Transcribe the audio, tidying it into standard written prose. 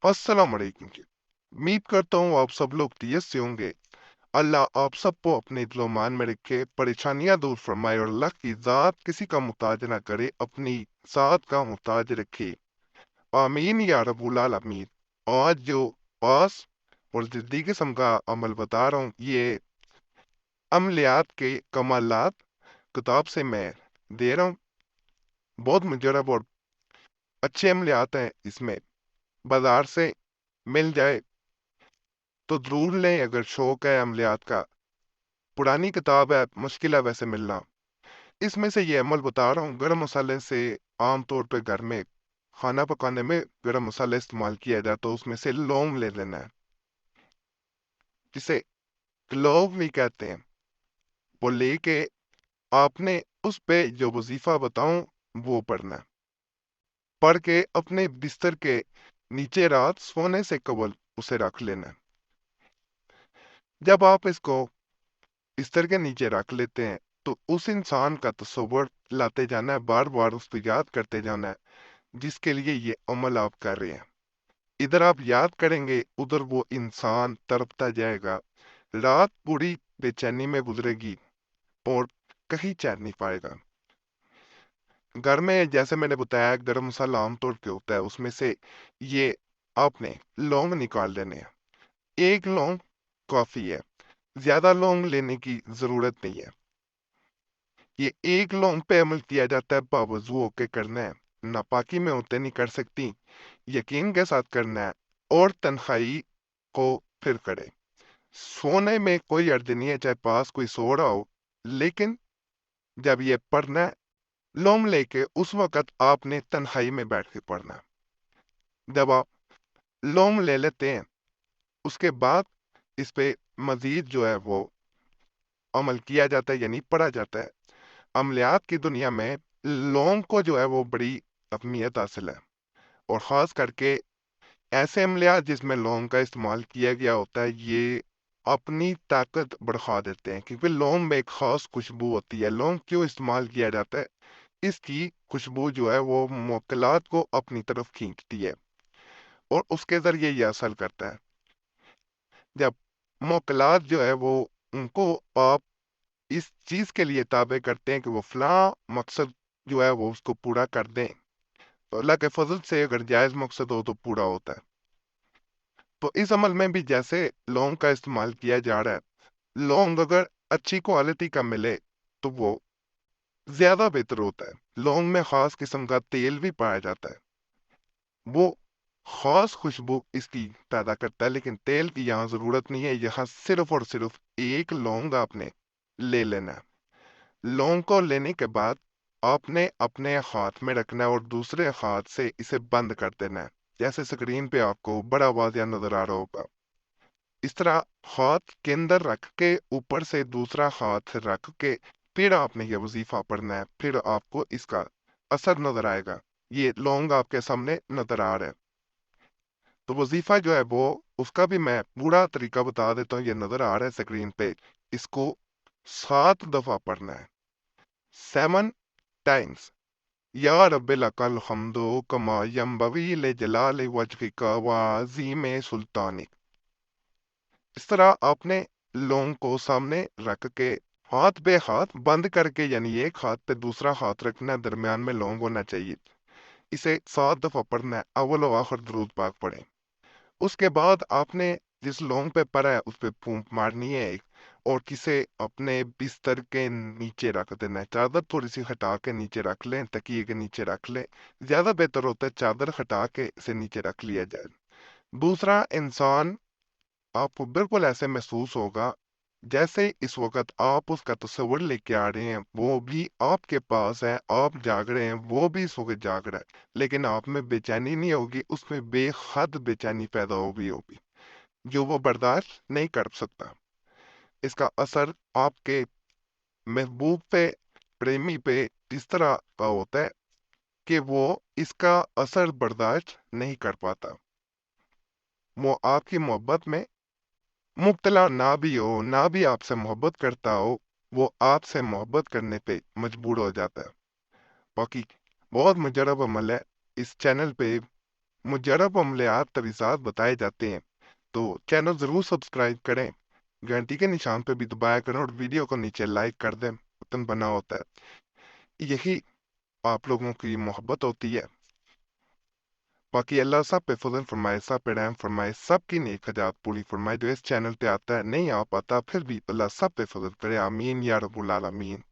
अस्सलाम वालेकुम जी। उम्मीद करता हूँ आप सब लोग खैरियत से होंगे। अल्लाह आप सबको अपने दिलो मान में रखे, परेशानियां दूर फरमाए और अल्लाह की ज़ात किसी का मुहताज ना करे, अपनी ज़ात का मुहताज रखे। आमीन या रब्बुल आलमीन। आज जो पास और जद्दी किस्म का अमल बता रहा हूँ, ये अमलियात के कमालात किताब से मैं दे रहा हूँ। बहुत मुजरब और अच्छे अमलियात हैं इसमें। बाजार से मिल जाए तो जरूर लें अगर शौक है अमलियात का। पुरानी किताब है, मुश्किल है वैसे मिलना। इसमें से ये अमल बता रहा हूँ। गरम मसाले से आम तौर पे घर में खाना पकाने में गरम मसाला इस्तेमाल किया जाए तो उसमें से लौंग ले लेना है, जिसे क्लोव भी कहते हैं। वो लेके आपने उस पे जो वजीफा बताऊं वो पढ़ना है। पढ़ के अपने बिस्तर के नीचे रात सोने से कबल उसे रख लेना है। जब आप इसको बिस्तर के नीचे रख लेते हैं तो उस इंसान का तस्वर लाते जाना है, बार बार उसको याद करते जाना है जिसके लिए ये अमल आप कर रहे हैं। इधर आप याद करेंगे, उधर वो इंसान तड़पता जाएगा। रात पूरी बेचैनी में गुजरेगी और कहीं चैन नहीं पाएगा। घर में जैसे मैंने बताया गरम मसाला आमतौर पे होता है, उसमें से ये आपने लौंग निकाल लेने हैं। एक लौंग काफी है, ज्यादा लौंग लेने की जरूरत नहीं है। ये एक लौंग पे अमल किया जाता है, बावजू होके करना है। नापाकी में होते नहीं कर सकती, यकीन के साथ करना है और तन्हाई को फिर करे। सोने में कोई अर्ज नहीं है चाहे पास कोई सो रहा हो, लेकिन जब ये पढ़ना है लौंग लेके उस वक्त आपने तन्हाई में बैठ के पढ़ना है। जब आप लौंग ले लेते हैं उसके बाद इस पे मजीद जो है वो अमल किया जाता है, यानी पढ़ा जाता है। अमलियात की दुनिया में लौंग को जो है वो बड़ी अहमियत हासिल है, और ख़ास करके ऐसे अमलियात जिसमें लौंग का इस्तेमाल किया गया होता है, ये अपनी ताकत बढ़ा देते हैं, क्योंकि लौंग में एक ख़ास खुशबू होती है। लौंग क्यों इस्तेमाल किया जाता है? इसकी खुशबू जो है वो मोकलात को अपनी तरफ खींचती है और उसके ज़रिए ये असर करता है। जब मोकलात जो है वो उनको आप इस चीज के लिए ताबे करते हैं कि वो फला मकसद जो है वो उसको पूरा कर दें, तो अल्लाह के फजल से अगर जायज मकसद हो तो पूरा होता है। तो इस अमल में भी जैसे लौंग का इस्तेमाल किया जा रहा है, लौंग अगर अच्छी क्वालिटी का मिले तो वो ज्यादा बेहतर होता है। लौंग में खास किस्म का तेल भी पाया जाता है, वो खास खुशबू इसकी पैदा करता है, लेकिन तेल की यहाँ जरूरत नहीं है। यहाँ सिर्फ और सिर्फ एक लौंग आपने ले लेना है। लौंग को लेने के बाद आपने अपने हाथ में रखना है और दूसरे हाथ से इसे बंद कर देना है। जैसे स्क्रीन पे आपको बड़ा वाज़िया नजर आ रहा होगा, इस तरह हाथ के अंदर रख के ऊपर से दूसरा हाथ रख के फिर आपने ये वजीफा पढ़ना है। फिर आपको इसका असर नजर आएगा। ये लौंग आपके सामने नजर आ रहा है। तो वजीफा जो है वो उसका भी मैं पूरा तरीका बता देता हूँ। ये नजर आ रहा है स्क्रीन पे। इसको 7 दफा पढ़ना है, 7 टाइम्स। या रब्बिल अकल हम्दो कमा यंबगी ले जलाल वजहिका व अज़ीम सुल्तानिक। इस तरह आपने लौंग को सामने रख के हाथ पे हाथ बंद करके, यानी एक हाथ पे दूसरा हाथ रखना, दरमियान में लौंग होना चाहिए। इसे 7 दफा पढ़ना है, अव्वल व आखिर दुरूद पाक पढ़े। उसके बाद आपने जिस लौंग पे पड़ा है उस पे फूंक मारनी है एक, और किसे अपने बिस्तर के नीचे रख देना है। चादर थोड़ी सी हटा के नीचे रख लें, तकिए के नीचे रख लें, ज्यादा बेहतर होता है चादर हटा के इसे नीचे रख लिया जाए। दूसरा इंसान आपको बिल्कुल ऐसे महसूस होगा जैसे इस वक्त आप उसका तस्वर लेके आ रहे हैं, वो भी आपके पास है, आप जाग रहे हैं, वो भी इस वक्त जाग रहा है, लेकिन आप में बेचैनी नहीं होगी, उसमें बेहद बेचैनी पैदा होगी जो वो बर्दाश्त नहीं कर सकता। इसका असर आपके महबूब पे, प्रेमी पे इस तरह का होता है कि वो इसका असर बर्दाश्त नहीं कर पाता। वो आपकी मोहब्बत में मुब्तला ना भी हो, ना भी आपसे मोहब्बत करता हो, वो आपसे मोहब्बत करने पे मजबूर हो जाता है। बाकी बहुत मुजरब अमल है। इस चैनल पे मुजरब अमलियात तवीज़ात बताए जाते हैं, तो चैनल ज़रूर सब्सक्राइब करें, घंटी के निशान पे भी दबाया करें और वीडियो को नीचे लाइक कर दें, बटन बना होता है। यही आप लोगों की मोहब्बत होती है। बाकी अल्लाह सब पे फजल फरमाए, सब पे रहम फरमाए, सबकी नेक हजात पूरी फरमाए। जो इस चैनल पे आता है नहीं आ पाता, फिर भी अल्लाह सब पे फजल करे। आमीन या रब्बुल आलमीन।